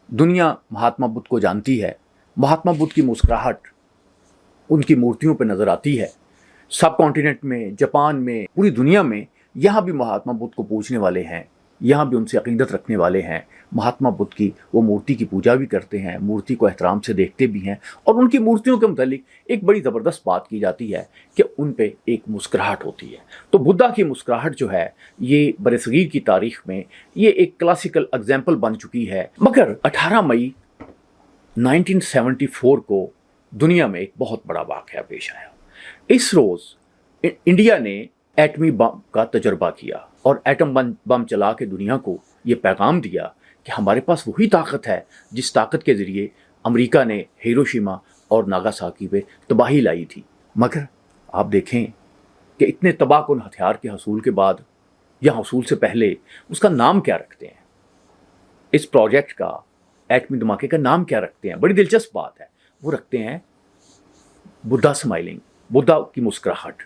दुनिया महात्मा बुद्ध को जानती है। महात्मा बुद्ध की मुस्कुराहट उनकी मूर्तियों पर नज़र आती है। सब कॉन्टिनेंट में, जापान में, पूरी दुनिया में यहाँ भी महात्मा बुद्ध को पूजने वाले हैं, यहाँ भी उनसे अक़ीदत रखने वाले हैं। महात्मा बुद्ध की वो मूर्ति की पूजा भी करते हैं, मूर्ति को एहतराम से देखते भी हैं, और उनकी मूर्तियों के मुतालिक एक बड़ी ज़बरदस्त बात की जाती है कि उन पे एक मुस्कुराहट होती है। तो बुद्धा की मुस्कुराहट जो है ये बरसगीर की तारीख़ में ये एक क्लासिकल एग्जाम्पल बन चुकी है। मगर 18 मई 1974 को दुनिया में एक बहुत बड़ा वाक़या पेश आया। इस रोज़ इंडिया ने एटमी बम का तजर्बा किया और एटम बम चला के दुनिया को ये पैगाम दिया कि हमारे पास वही ताकत है जिस ताकत के ज़रिए अमेरिका ने हिरोशिमा और नागासाकी पे तबाही लाई थी। मगर आप देखें कि इतने तबाहकुन हथियार के हसूल के बाद या हसूल से पहले उसका नाम क्या रखते हैं, इस प्रोजेक्ट का, एटमी धमाके का नाम क्या रखते हैं? बड़ी दिलचस्प बात है, वो रखते हैं बुद्धा स्माइलिंग, बुद्धा की मुस्कुराहट।